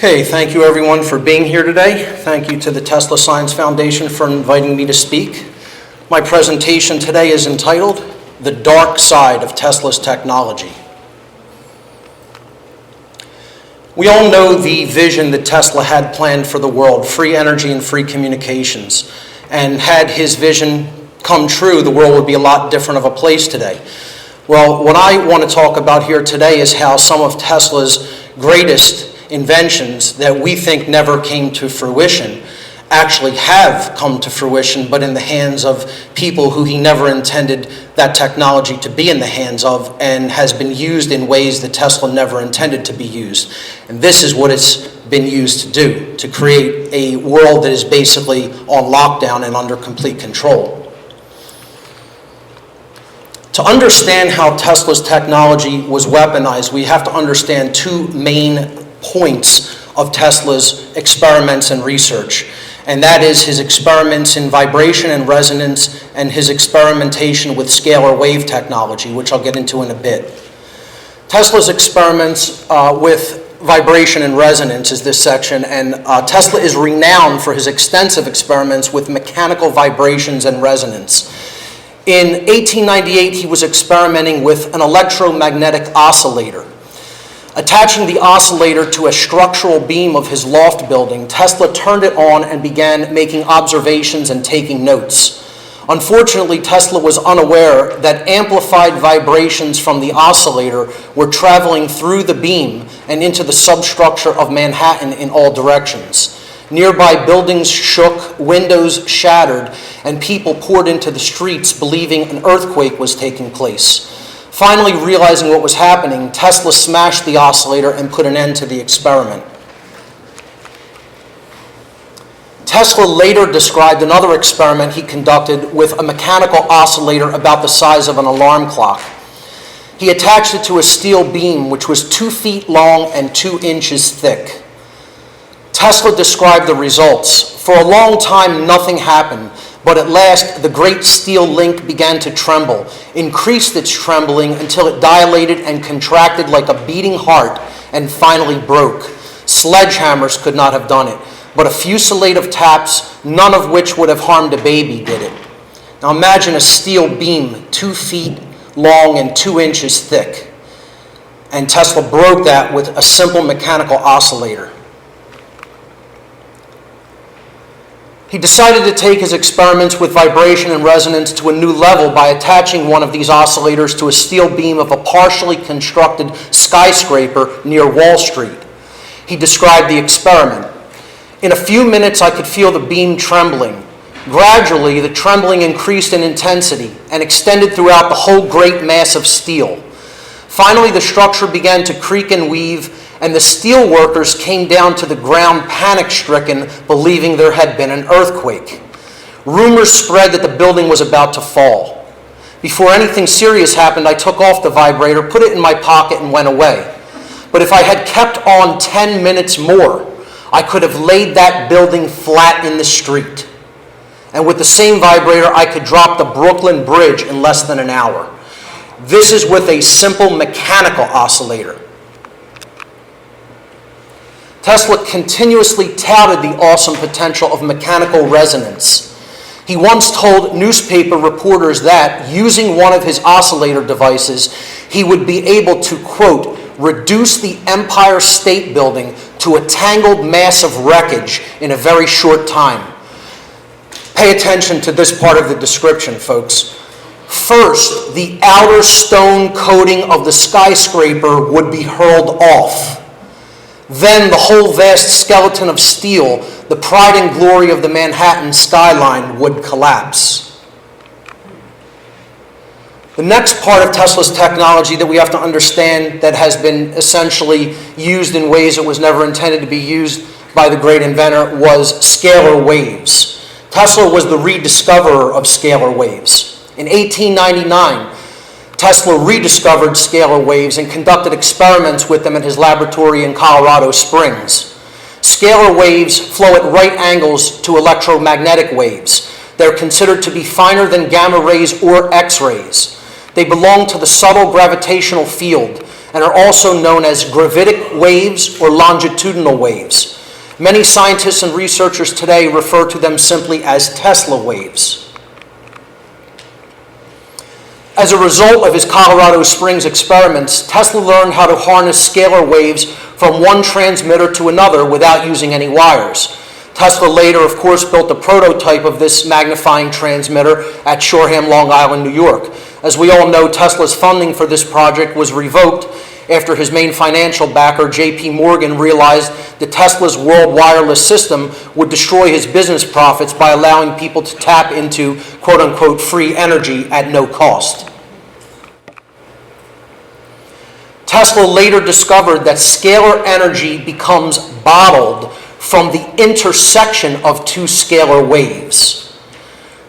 Okay, thank you everyone for being here today. Thank you to the Tesla Science Foundation for inviting me to speak. My presentation today is entitled, The Dark Side of Tesla's Technology. We all know the vision that Tesla had planned for the world, free energy and free communications. And had his vision come true, the world would be a lot different of a place today. Well, what I want to talk about here today is how some of Tesla's greatest inventions that we think never came to fruition actually have come to fruition, but in the hands of people who he never intended that technology to be in the hands of, and has been used in ways that Tesla never intended to be used. And this is what it's been used to do, to create a world that is basically on lockdown and under complete control. To understand how Tesla's technology was weaponized, we have to understand two main points of Tesla's experiments and research. And that is his experiments in vibration and resonance and his experimentation with scalar wave technology, which I'll get into in a bit. Tesla's experiments with vibration and resonance is this section, and Tesla is renowned for his extensive experiments with mechanical vibrations and resonance. In 1898, he was experimenting with an electromagnetic oscillator. Attaching the oscillator to a structural beam of his loft building, Tesla turned it on and began making observations and taking notes. Unfortunately, Tesla was unaware that amplified vibrations from the oscillator were traveling through the beam and into the substructure of Manhattan in all directions. Nearby buildings shook, windows shattered, and people poured into the streets believing an earthquake was taking place. Finally, realizing what was happening, Tesla smashed the oscillator and put an end to the experiment. Tesla later described another experiment he conducted with a mechanical oscillator about the size of an alarm clock. He attached it to a steel beam which was 2 feet long and 2 inches thick. Tesla described the results. For a long time, nothing happened. But at last, the great steel link began to tremble, increased its trembling until it dilated and contracted like a beating heart, and finally broke. Sledgehammers could not have done it, but a fusillade of taps, none of which would have harmed a baby, did it. Now imagine a steel beam 2 feet long and 2 inches thick. And Tesla broke that with a simple mechanical oscillator. He decided to take his experiments with vibration and resonance to a new level by attaching one of these oscillators to a steel beam of a partially constructed skyscraper near Wall Street. He described the experiment. In a few minutes, I could feel the beam trembling. Gradually, the trembling increased in intensity and extended throughout the whole great mass of steel. Finally, the structure began to creak and weave, and the steel workers came down to the ground panic-stricken, believing there had been an earthquake. Rumors spread that the building was about to fall. Before anything serious happened, I took off the vibrator, put it in my pocket, and went away. But if I had kept on 10 minutes more, I could have laid that building flat in the street. And with the same vibrator, I could drop the Brooklyn Bridge in less than an hour. This is with a simple mechanical oscillator. Tesla continuously touted the awesome potential of mechanical resonance. He once told newspaper reporters that, using one of his oscillator devices, he would be able to, quote, reduce the Empire State Building to a tangled mass of wreckage in a very short time. Pay attention to this part of the description, folks. First, the outer stone coating of the skyscraper would be hurled off. Then the whole vast skeleton of steel, the pride and glory of the Manhattan skyline, would collapse. The next part of Tesla's technology that we have to understand that has been essentially used in ways it was never intended to be used by the great inventor was scalar waves. Tesla was the rediscoverer of scalar waves. In 1899, Tesla rediscovered scalar waves and conducted experiments with them at his laboratory in Colorado Springs. Scalar waves flow at right angles to electromagnetic waves. They're considered to be finer than gamma rays or X-rays. They belong to the subtle gravitational field and are also known as gravitic waves or longitudinal waves. Many scientists and researchers today refer to them simply as Tesla waves. As a result of his Colorado Springs experiments, Tesla learned how to harness scalar waves from one transmitter to another without using any wires. Tesla later, of course, built a prototype of this magnifying transmitter at Shoreham, Long Island, New York. As we all know, Tesla's funding for this project was revoked after his main financial backer, J.P. Morgan, realized that Tesla's world wireless system would destroy his business profits by allowing people to tap into quote-unquote free energy at no cost. Tesla later discovered that scalar energy becomes bottled from the intersection of two scalar waves.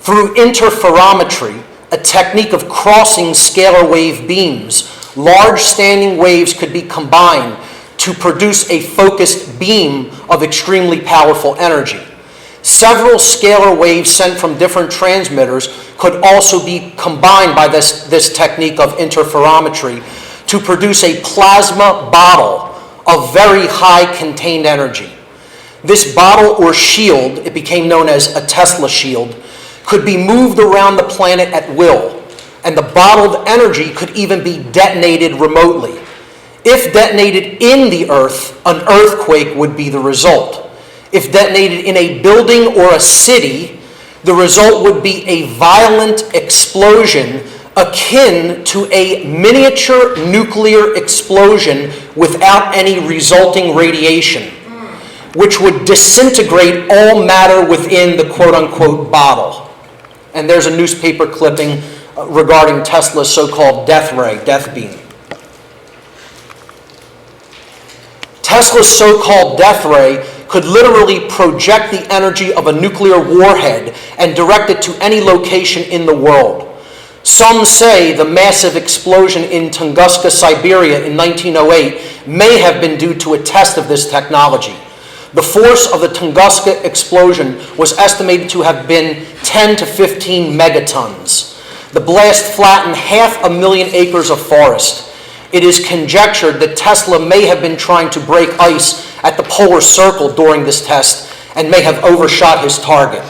Through interferometry, a technique of crossing scalar wave beams, large standing waves could be combined to produce a focused beam of extremely powerful energy. Several scalar waves sent from different transmitters could also be combined by this technique of interferometry to produce a plasma bottle of very high contained energy. This bottle or shield, it became known as a Tesla shield, could be moved around the planet at will, and the bottled energy could even be detonated remotely. If detonated in the Earth, an earthquake would be the result. If detonated in a building or a city, the result would be a violent explosion akin to a miniature nuclear explosion without any resulting radiation, which would disintegrate all matter within the quote-unquote bottle. And there's a newspaper clipping regarding Tesla's so-called death ray, death beam. Tesla's so-called death ray could literally project the energy of a nuclear warhead and direct it to any location in the world. Some say the massive explosion in Tunguska, Siberia in 1908 may have been due to a test of this technology. The force of the Tunguska explosion was estimated to have been 10 to 15 megatons. The blast flattened 500,000 acres of forest. It is conjectured that Tesla may have been trying to break ice at the polar circle during this test and may have overshot his target.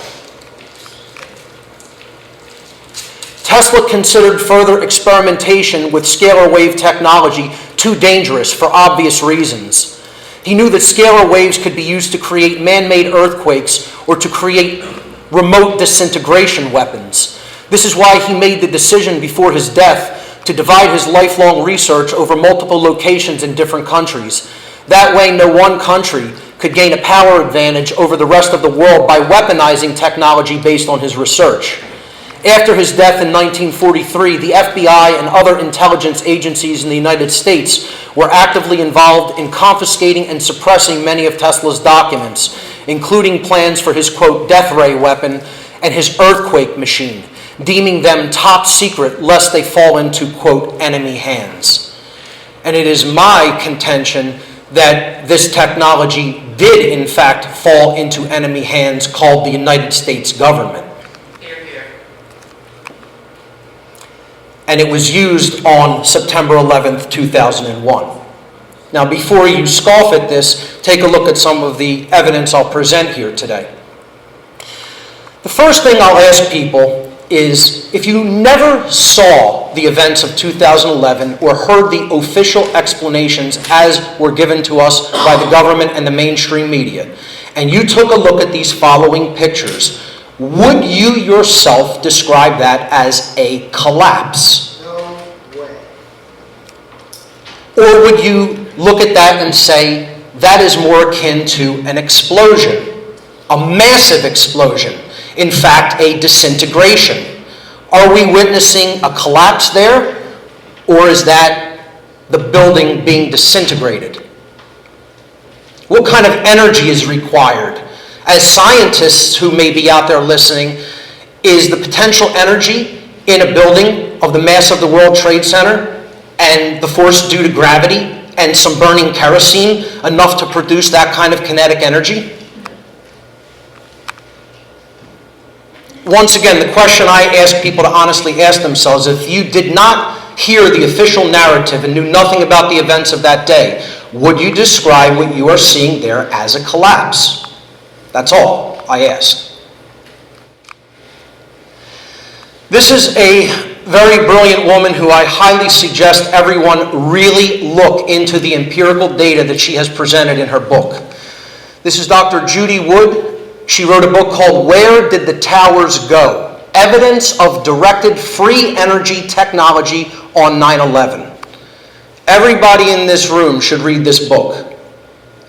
Tesla considered further experimentation with scalar wave technology too dangerous for obvious reasons. He knew that scalar waves could be used to create man-made earthquakes or to create remote disintegration weapons. This is why he made the decision before his death to divide his lifelong research over multiple locations in different countries. That way, no one country could gain a power advantage over the rest of the world by weaponizing technology based on his research. After his death in 1943, the FBI and other intelligence agencies in the United States were actively involved in confiscating and suppressing many of Tesla's documents, including plans for his, quote, death ray weapon and his earthquake machine, deeming them top secret lest they fall into, quote, enemy hands. And it is my contention that this technology did, in fact, fall into enemy hands called the United States government. And it was used on September 11th, 2001. Now, before you scoff at this, take a look at some of the evidence I'll present here today. The first thing I'll ask people is, if you never saw the events of 2011 or heard the official explanations as were given to us by the government and the mainstream media, and you took a look at these following pictures, would you yourself describe that as a collapse? No way. Or would you look at that and say, that is more akin to an explosion, a massive explosion, in fact, a disintegration? Are we witnessing a collapse there, or is that the building being disintegrated? What kind of energy is required? As scientists who may be out there listening, is the potential energy in a building of the mass of the World Trade Center and the force due to gravity and some burning kerosene enough to produce that kind of kinetic energy? Once again, the question I ask people to honestly ask themselves, if you did not hear the official narrative and knew nothing about the events of that day, Would you describe what you are seeing there as a collapse? That's all I asked. This is a very brilliant woman who I highly suggest everyone really look into the empirical data that she has presented in her book. This is Dr. Judy Wood. She wrote a book called Where Did the Towers Go? Evidence of Directed Free Energy Technology on 9/11. Everybody in this room should read this book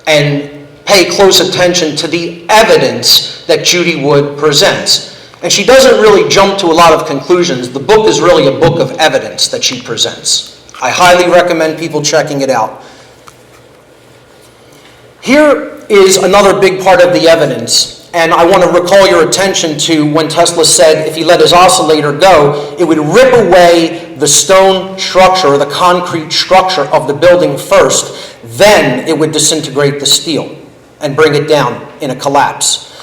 and pay close attention to the evidence that Judy Wood presents. And she doesn't really jump to a lot of conclusions. The book is really a book of evidence that she presents. I highly recommend people checking it out. Here is another big part of the evidence, and I want to recall your attention to when Tesla said if he let his oscillator go, it would rip away the stone structure, or the concrete structure of the building first, then it would disintegrate the steel and bring it down in a collapse.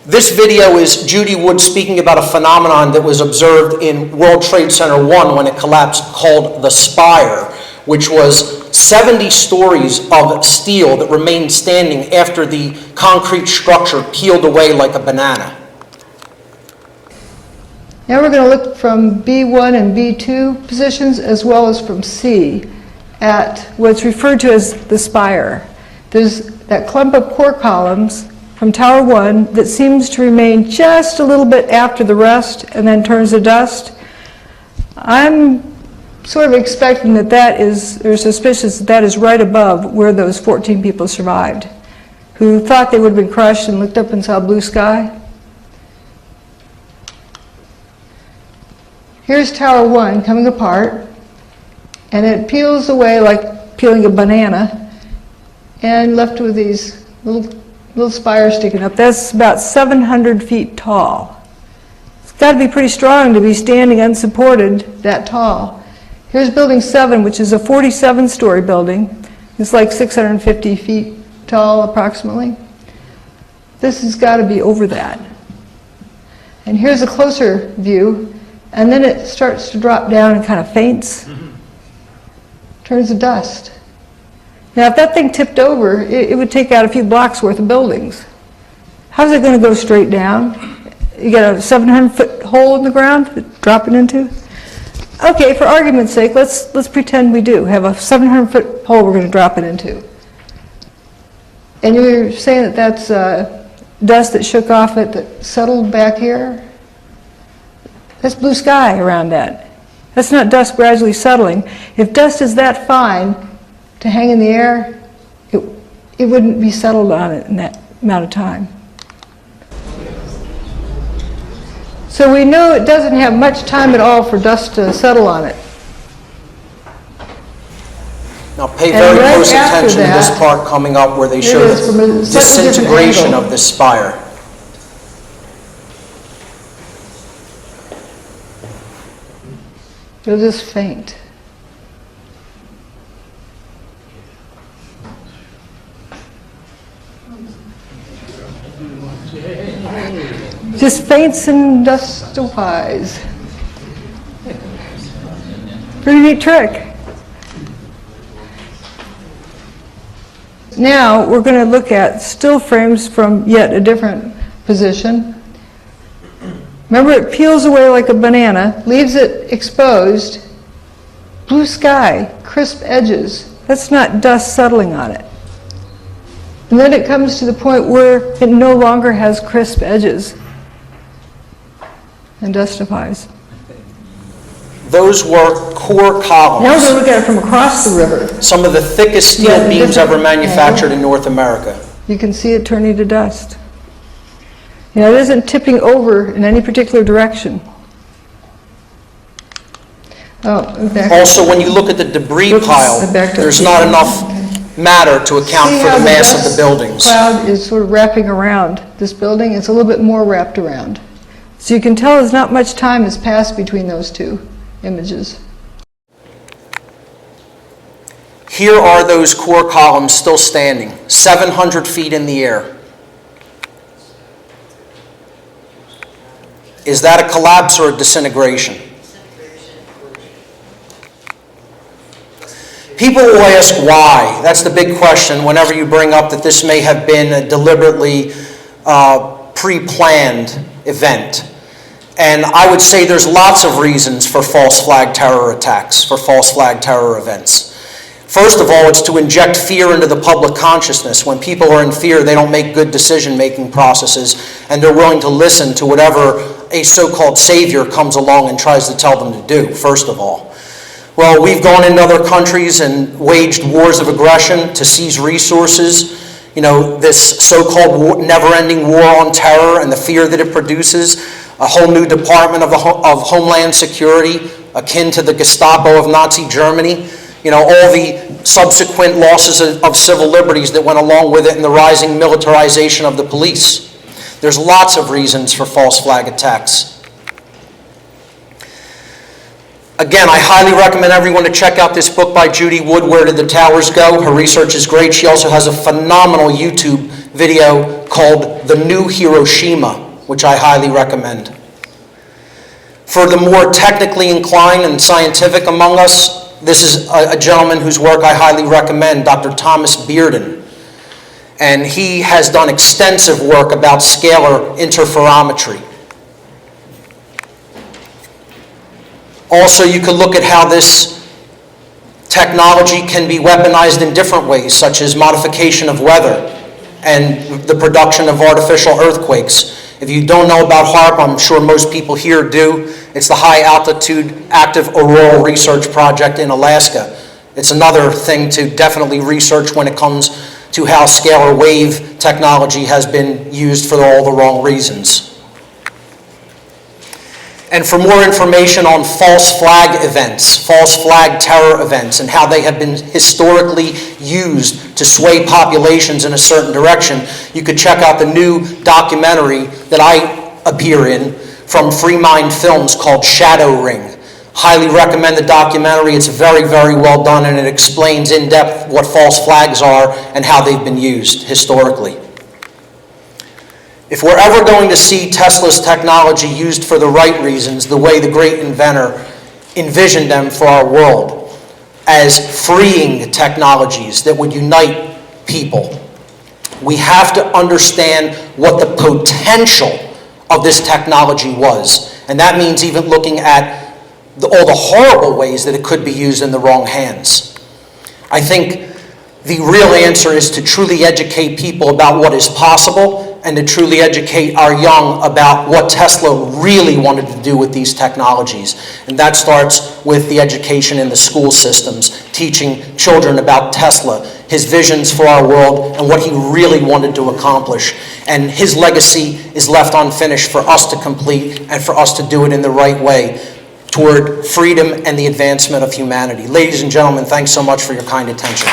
This video is Judy Wood speaking about a phenomenon that was observed in World Trade Center 1 when it collapsed, called the Spire, which was 70 stories of steel that remained standing after the concrete structure peeled away like a banana. Now we're going to look from B1 and B2 positions, as well as from C, at what's referred to as the spire. There's that clump of core columns from Tower 1 that seems to remain just a little bit after the rest and then turns to dust. I'm sort of expecting that or suspicious that is right above where those 14 people survived, who thought they would have been crushed and looked up and saw blue sky. Here's Tower 1 coming apart, and it peels away like peeling a banana, and left with these little spires sticking up. That's about 700 feet tall. It's got to be pretty strong to be standing unsupported that tall. Here's Building 7, which is a 47-story building. It's like 650 feet tall, approximately. This has got to be over that. And here's a closer view, and then it starts to drop down and kind of faints, turns to dust. Now, if that thing tipped over, it would take out a few blocks worth of buildings. How's it going to go straight down? You got a 700-foot hole in the ground to drop it into? Okay, for argument's sake, let's pretend we do have a 700-foot hole we're going to drop it into. And you're saying that that's dust that shook off it that settled back here? That's blue sky around that. That's not dust gradually settling. If dust is that fine to hang in the air, it wouldn't be settled on it in that amount of time. So we know it doesn't have much time at all for dust to settle on it. Now pay very close attention to this part coming up where they show the disintegration of this spire. It'll just faint. Just faints and dustifies. Pretty neat trick. Now we're going to look at still frames from yet a different position. Remember, it peels away like a banana, leaves it exposed, blue sky, crisp edges. That's not dust settling on it. And then it comes to the point where it no longer has crisp edges and dustifies. Those were core columns. Now we're going to look at it from across the river. Some of the thickest steel beams ever manufactured in North America. You can see it turning to dust. You know, it isn't tipping over in any particular direction. Also, when you look at the debris pile, there's not enough matter to account for the mass of the buildings. The cloud is sort of wrapping around this building. It's a little bit more wrapped around. So you can tell there's not much time has passed between those two images. Here are those core columns still standing, 700 feet in the air. Is that a collapse or a disintegration? People will ask why. That's the big question whenever you bring up that this may have been a deliberately pre-planned event. And I would say there's lots of reasons for false flag terror attacks, for false flag terror events. First of all, it's to inject fear into the public consciousness. When people are in fear, they don't make good decision-making processes, and they're willing to listen to whatever a so-called savior comes along and tries to tell them to do, first of all. Well, we've gone into other countries and waged wars of aggression to seize resources. You know, this so-called never-ending war on terror and the fear that it produces, a whole new department of Homeland Security, akin to the Gestapo of Nazi Germany. You know, all the subsequent losses of civil liberties that went along with it and the rising militarization of the police. There's lots of reasons for false flag attacks. Again, I highly recommend everyone to check out this book by Judy, Where Did the Towers Go? Her research is great. She also has a phenomenal YouTube video called The New Hiroshima, which I highly recommend. For the more technically inclined and scientific among us, this is a gentleman whose work I highly recommend, Dr. Thomas Bearden. And he has done extensive work about scalar interferometry. Also, you can look at how this technology can be weaponized in different ways, such as modification of weather and the production of artificial earthquakes. If you don't know about HAARP, I'm sure most people here do. It's the High Altitude Active Auroral Research Project in Alaska. It's another thing to definitely research when it comes to how scalar wave technology has been used for all the wrong reasons. And for more information on false flag events, false flag terror events, and how they have been historically used to sway populations in a certain direction, you could check out the new documentary that I appear in from Free Mind Films called Shadow Ring. Highly recommend the documentary. It's very, very well done, and it explains in depth what false flags are and how they've been used historically. If we're ever going to see Tesla's technology used for the right reasons, the way the great inventor envisioned them for our world, as freeing technologies that would unite people, we have to understand what the potential of this technology was. And that means even looking at all the horrible ways that it could be used in the wrong hands. I think the real answer is to truly educate people about what is possible and to truly educate our young about what Tesla really wanted to do with these technologies. And that starts with the education in the school systems, teaching children about Tesla, his visions for our world, and what he really wanted to accomplish. And his legacy is left unfinished for us to complete and for us to do it in the right way toward freedom and the advancement of humanity. Ladies and gentlemen, thanks so much for your kind attention.